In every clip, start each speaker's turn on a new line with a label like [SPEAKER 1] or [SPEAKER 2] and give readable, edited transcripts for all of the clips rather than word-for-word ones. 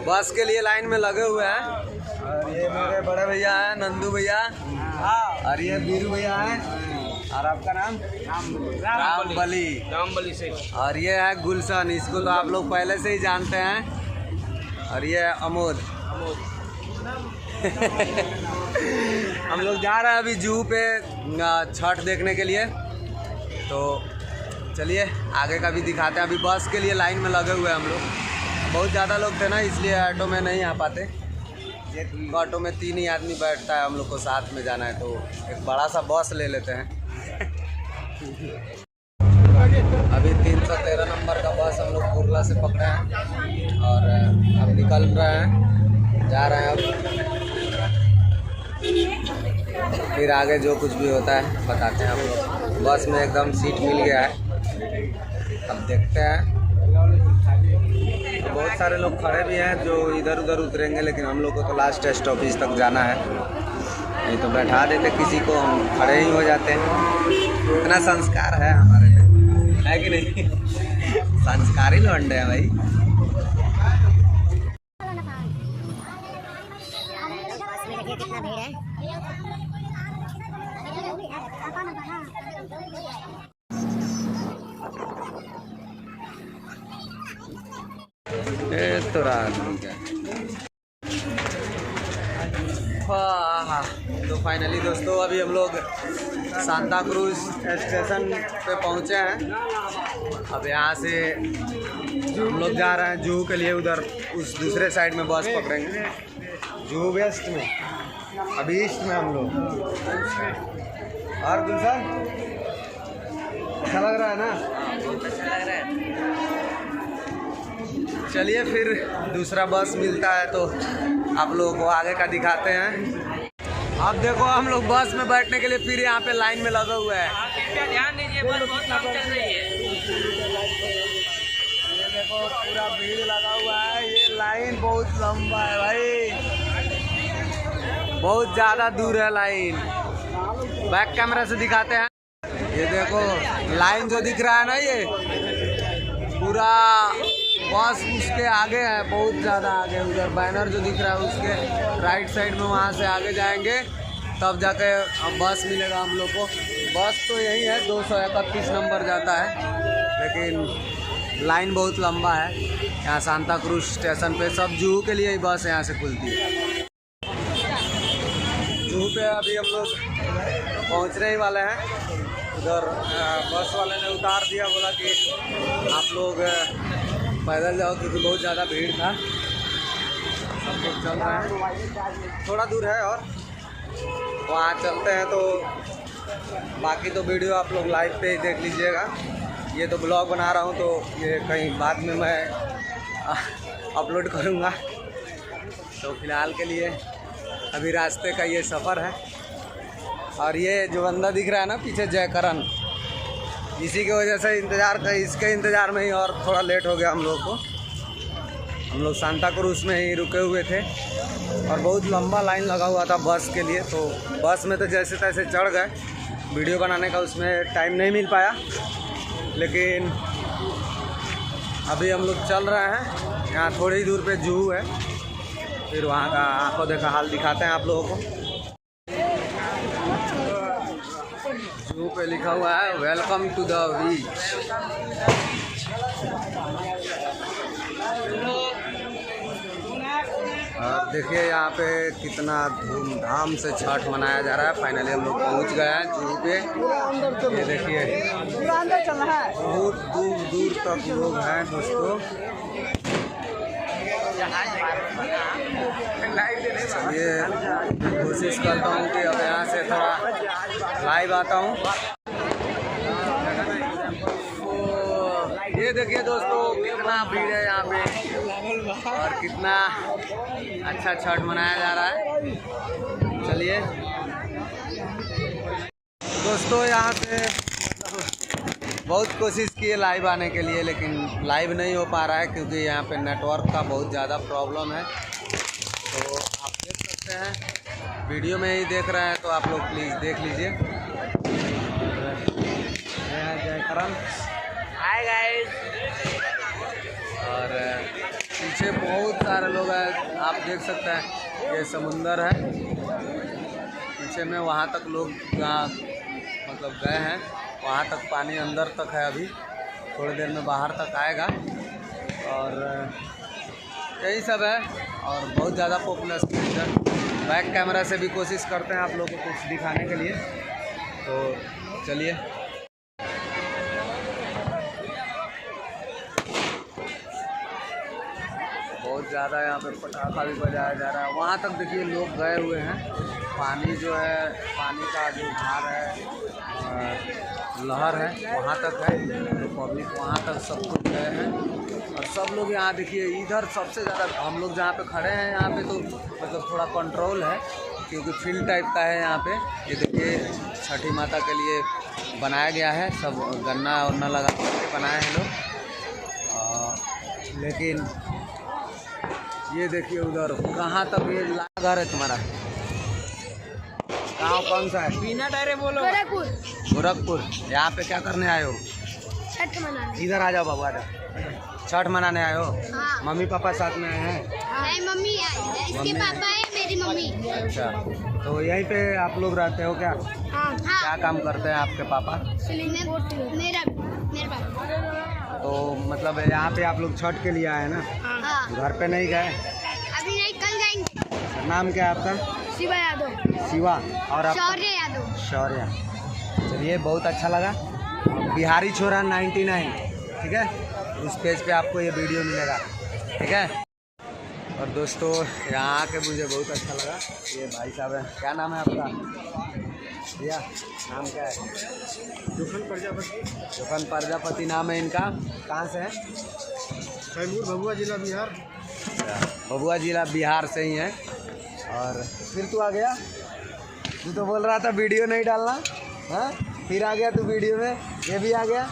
[SPEAKER 1] बस के लिए लाइन में लगे हुए हैं। और ये मेरे बड़े भैया हैं नंदू भैया, और ये बीरू भैया हैं, और आपका नाम रामबली से, और ये है गुलशन, इसको तो आप लोग पहले से ही जानते हैं। और ये है अमोद। हम लोग जा रहे हैं अभी जू पे छठ देखने के लिए, तो चलिए आगे का भी दिखाते हैं। अभी बस के लिए लाइन में लगे हुए हैं हम लोग, बहुत ज़्यादा लोग थे ना, इसलिए ऑटो में नहीं आ पाते। एक ऑटो में 3 ही आदमी बैठता है, हम लोग को साथ में जाना है, तो एक बड़ा सा बस ले लेते हैं। अभी 313 नंबर का बस हम लोग कुर्ला से पकड़े हैं और अब निकल रहे हैं, जा रहे हैं अब। फिर आगे जो कुछ भी होता है बताते हैं हम लोग। बस में एकदम सीट मिल गया है, अब देखते हैं। बहुत सारे लोग खड़े भी हैं जो इधर उधर उतरेंगे, लेकिन हम लोग को तो लास्ट स्टॉपेज तक जाना है, नहीं तो बैठा देते किसी को, हम खड़े ही हो जाते हैं। इतना संस्कार है हमारे में, है कि नहीं? संस्कारी लौंडे हैं भाई।
[SPEAKER 2] कितना भीड़ है।
[SPEAKER 1] तो तो फाइनली दोस्तों अभी हम लोग सांता क्रूज स्टेशन पे पहुंचे हैं। अब यहाँ से हम लोग जा रहे हैं जूहू के लिए, उधर उस दूसरे साइड में बस पकड़ेंगे, जूहू वेस्ट में, अभी ईस्ट में हम लोग। और गुलशन अच्छा लग रहा है ना? बहुत अच्छा लग रहा है। चलिए फिर दूसरा बस मिलता है तो आप लोगों को आगे का दिखाते हैं। अब देखो हम लोग बस में बैठने के लिए फिर यहाँ पे लाइन में लगे हुए हैं।
[SPEAKER 3] ध्यान दीजिए, बस बहुत कम चल रही है।
[SPEAKER 1] ये देखो पूरा भीड़ लगा हुआ है, ये लाइन बहुत लंबा है भाई, बहुत ज़्यादा दूर है लाइन। बैक कैमरा से दिखाते हैं। ये देखो लाइन जो दिख रहा है ना, ये पूरा बस उसके आगे है, बहुत ज़्यादा आगे। उधर बैनर जो दिख रहा है उसके राइट साइड में, वहाँ से आगे जाएंगे तब जाके बस मिलेगा हम लोग को। बस तो यही है 231 नंबर जाता है, लेकिन लाइन बहुत लंबा है। यहाँ सांता क्रूज स्टेशन पे सब जूहू के लिए ही बस यहाँ से खुलती है। जूहू पे अभी हम लोग पहुँचने ही वाले हैं। उधर बस वाले ने उतार दिया, बोला कि आप लोग पैदल जाओ क्योंकि बहुत ज़्यादा भीड़ था। सब लोग चल रहे हैं, थोड़ा दूर है और वहाँ चलते हैं। तो बाकी तो वीडियो आप लोग लाइव पे ही देख लीजिएगा। ये तो ब्लॉग बना रहा हूँ, तो ये कहीं बाद में मैं अपलोड करूँगा। तो फिलहाल के लिए अभी रास्ते का ये सफ़र है। और ये जो बंदा दिख रहा है ना पीछे, जयकरण, इसी की वजह से इसके इंतज़ार में ही और थोड़ा लेट हो गया हम लोग को। हम लोग सांता क्रूज में ही रुके हुए थे और बहुत लंबा लाइन लगा हुआ था बस के लिए। तो बस में तो जैसे तैसे चढ़ गए, वीडियो बनाने का उसमें टाइम नहीं मिल पाया। लेकिन अभी हम लोग चल रहे हैं, यहाँ थोड़ी ही दूर पे जूहू है, फिर वहाँ का आंखों देखा हाल दिखाते हैं आप लोगों को। जूहू पे लिखा हुआ है वेलकम टू द बीच। और देखिए यहाँ पे कितना धूमधाम से छठ मनाया जा रहा है। फाइनली हम लोग पहुँच गए हैं जूहू पे। ये देखिए बहुत दूर दूर तक लोग हैं दोस्तों। ये कोशिश करता हूँ कि अब यहाँ से थोड़ा लाइव आता हूँ। ये देखिए दोस्तों कितना भीड़ है यहाँ पे और कितना अच्छा छठ मनाया जा रहा है। चलिए दोस्तों, यहाँ पे बहुत कोशिश की है लाइव आने के लिए, लेकिन लाइव नहीं हो पा रहा है क्योंकि यहाँ पे नेटवर्क का बहुत ज़्यादा प्रॉब्लम है। तो आप देख सकते हैं, वीडियो में ही देख रहे हैं तो आप लोग प्लीज़ देख लीजिए। Jaikaran, hi guys. और पीछे बहुत सारे लोग हैं, आप देख सकते हैं ये समुंदर है पीछे में, वहाँ तक लोग मतलब गए हैं, वहाँ तक पानी अंदर तक है, अभी थोड़ी देर में बाहर तक आएगा। और यही सब है और बहुत ज़्यादा पॉपुलेशन है। बैक कैमरा से भी कोशिश करते हैं आप लोगों को कुछ दिखाने के लिए, तो चलिए। बहुत ज़्यादा यहाँ पे पटाखा भी बजाया जा रहा है। वहाँ तक देखिए लोग गए हुए हैं, पानी जो है, पानी का जो धार है, लहर है, वहाँ तक है, तो पब्लिक वहाँ तक सब कुछ गए हैं। और सब लोग यहाँ देखिए, इधर सबसे ज़्यादा हम लोग जहाँ पे खड़े हैं यहाँ पे तो मतलब थोड़ा कंट्रोल है, क्योंकि फील्ड टाइप का है यहाँ पे। ये देखिए छठी माता के लिए बनाया गया है, सब गन्ना वन्ना लगा के बनाए हैं लोग। लेकिन ये देखिए उधर कहाँ तक ये घर है तुम्हारा, गाँव कौन सा है?
[SPEAKER 3] बिना डरे बोलो।
[SPEAKER 1] गोरखपुर। यहाँ पे क्या करने आए हो?
[SPEAKER 2] छठ मनाने।
[SPEAKER 1] इधर आ जाओ बाबू, आ जाओ। छठ मनाने आए हो?
[SPEAKER 2] हाँ।
[SPEAKER 1] मम्मी पापा साथ में आए हैं?
[SPEAKER 2] नहीं, मम्मी आई है, इसके पापा है, मेरी मम्मी।
[SPEAKER 1] अच्छा, तो यहीं पे आप लोग रहते हो क्या?
[SPEAKER 2] हाँ।
[SPEAKER 1] क्या काम करते हैं आपके पापा?
[SPEAKER 2] मेरा पापा।
[SPEAKER 1] तो मतलब यहाँ पे आप लोग छठ के लिए आए हैं ना?
[SPEAKER 2] हाँ।
[SPEAKER 1] घर पे नहीं गए?
[SPEAKER 2] अभी नहीं, कल जाएंगे।
[SPEAKER 1] नाम क्या है आपका?
[SPEAKER 2] शिवा यादव।
[SPEAKER 1] शिवा। और आप?
[SPEAKER 2] शौर्य यादव।
[SPEAKER 1] शौर्य। चलिए, बहुत अच्छा लगा। बिहारी छोरा 99, ठीक है, उस पेज पे आपको ये वीडियो मिलेगा, ठीक है। और दोस्तों यहाँ आके मुझे बहुत अच्छा लगा। ये भाई साहब हैं, क्या नाम है आपका भैया? नाम क्या है?
[SPEAKER 4] जोखन प्रजापति।
[SPEAKER 1] जोखन प्रजापति नाम है इनका। कहाँ से है?
[SPEAKER 4] कैमूर, भभुआ जिला, बिहार।
[SPEAKER 1] भभुआ जिला बिहार से ही है। और फिर तू आ गया, तू तो बोल रहा था वीडियो नहीं डालना, हाँ, फिर आ गया तू वीडियो में, ये भी आ गया।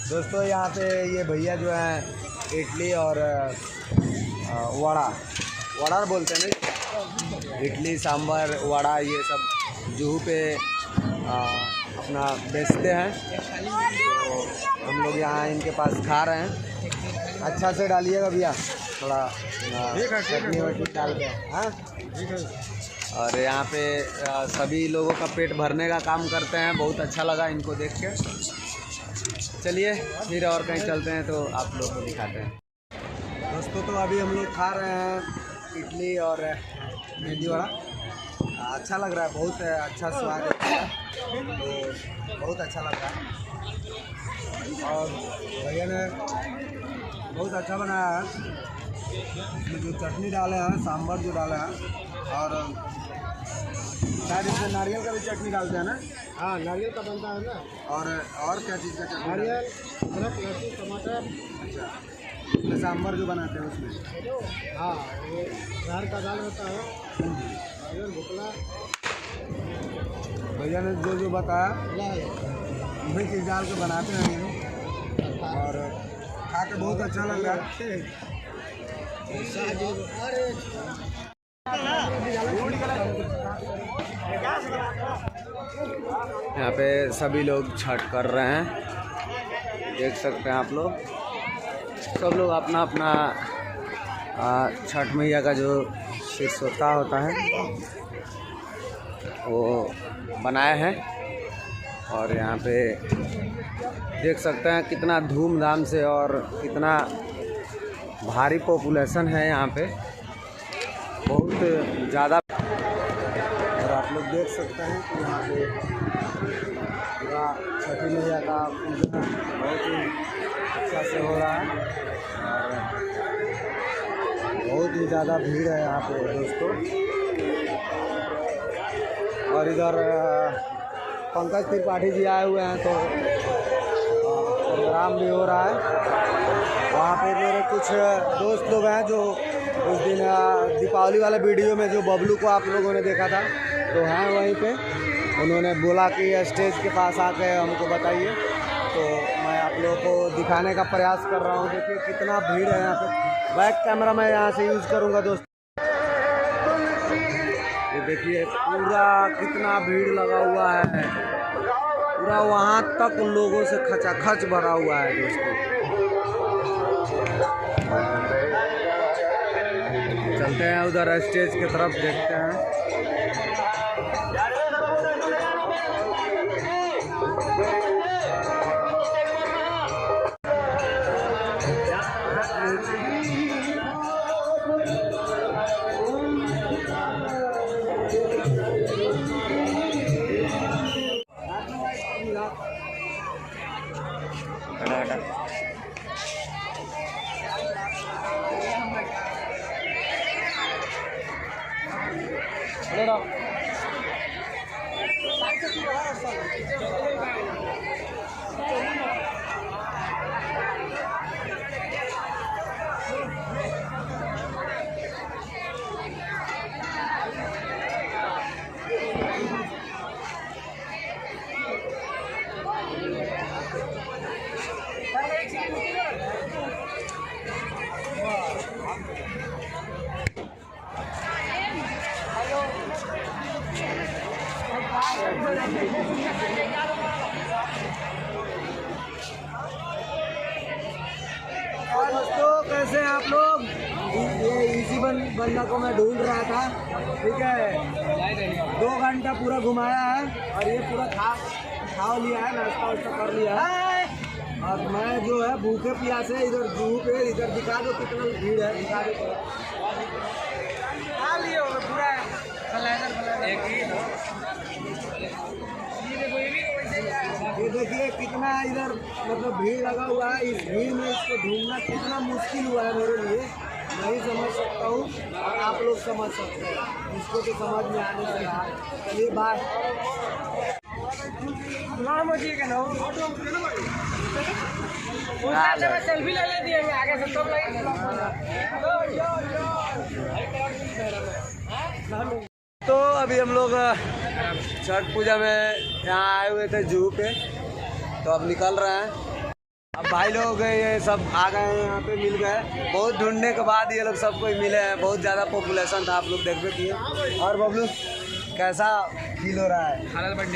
[SPEAKER 1] दोस्तों यहाँ पे ये भैया जो है इडली और वड़ा बोलते हैं ना, इडली सांभर वड़ा ये सब जुहू पे अपना बेचते हैं। तो हम लोग यहाँ इनके पास खा रहे हैं। अच्छा से डालिएगा भैया, थोड़ा चटनी वटनी डाल के, हाँ। और यहाँ पे सभी लोगों का पेट भरने का काम करते हैं। बहुत अच्छा लगा इनको देख के। चलिए फिर और कहीं चलते हैं तो आप लोगों को दिखाते हैं। दोस्तों तो अभी हम लोग खा रहे हैं इडली और मेथी वड़ा। अच्छा लग रहा है, बहुत अच्छा स्वाद है, तो बहुत अच्छा लग रहा है। और भैया ने बहुत अच्छा बनाया है, इसमें जो चटनी डाले हैं, सांभर जो डाले हैं, और शायद इसमें नारियल का भी चटनी डालते हैं ना?
[SPEAKER 4] हाँ, नारियल का बनता है ना।
[SPEAKER 1] और क्या चीज़ का चटनी?
[SPEAKER 4] नारियल, अदरक, लहसुन, टमाटर।
[SPEAKER 1] अच्छा, इसमें सांभर जो बनाते हैं उसमें?
[SPEAKER 4] हाँ, वो अरहर का दाल होता है, नारियल, भुकला।
[SPEAKER 1] भैया ने जो बताया
[SPEAKER 4] लाल
[SPEAKER 1] वही चीज़ डाल के बनाते हैं ये, और खा के बहुत अच्छा लग रहा है। यहाँ पे सभी लोग छठ कर रहे हैं, देख सकते हैं आप लोग। सब लोग अपना अपना छठ मैया का जो शीर्षोत्ता होता है वो बनाए हैं। और यहाँ पे देख सकते हैं कितना धूमधाम से और कितना भारी पॉपुलेशन है यहाँ पे, बहुत ज़्यादा। और आप लोग देख सकते हैं कि यहाँ पे पूरा छठी मैया का पूजन बहुत ही अच्छा से हो रहा है, और बहुत ही ज़्यादा भीड़ है यहाँ पे दोस्तों। और इधर पंकज त्रिपाठी जी आए हुए हैं, तो प्रोग्राम भी हो रहा है। वहाँ पे मेरे कुछ दोस्त लोग हैं जो उस दिन दीपावली वाले वीडियो में जो बबलू को आप लोगों ने देखा था, तो हैं वहीं पे। उन्होंने बोला कि स्टेज के पास आके हमको बताइए, तो मैं आप लोगों को दिखाने का प्रयास कर रहा हूँ। देखिए कितना भीड़ है यहाँ पे। बैक कैमरा मैं यहाँ से यूज़ करूँगा दोस्तों। ये देखिए पूरा कितना भीड़ लगा हुआ है, पूरा वहाँ तक लोगों से खचाखच भरा हुआ है दोस्तों। चलते हैं उधर स्टेज की तरफ, देखते हैं। दोस्तों कैसे हैं आप लोग? ये इसी बंदा को मैं ढूंढ रहा था, ठीक है। 2 घंटा पूरा घुमाया है और ये पूरा खा लिया है, नाश्ता वास्ता कर लिया है। और मैं जो है भूखे प्यासे इधर जू पे, इधर दिखा दो कितना भीड़ है, दिखा दो। खा लिए होगा पूरा ये देखिए कितना इधर मतलब भीड़ लगा हुआ है। इस भीड़ में इसको ढूंढना कितना मुश्किल हुआ है मेरे लिए, नहीं समझ सकता हूँ और आप लोग समझ सकते हैं। इसको तो समझ में आने से रहा। चलिए बाय।
[SPEAKER 3] सेल्फी ले लेती है आगे से सब
[SPEAKER 1] तो अभी हम लोग छठ पूजा में यहाँ आए हुए थे जू पे, तो अब निकल रहे हैं। अब भाई लोग ये सब आ गए हैं, यहाँ पे मिल गए। बहुत ढूंढने के बाद ये लोग सबको मिले हैं। बहुत ज़्यादा पॉपुलेशन था, आप लोग देख रहे थे। और बबलू कैसा फील हो रहा है?
[SPEAKER 3] हालत बन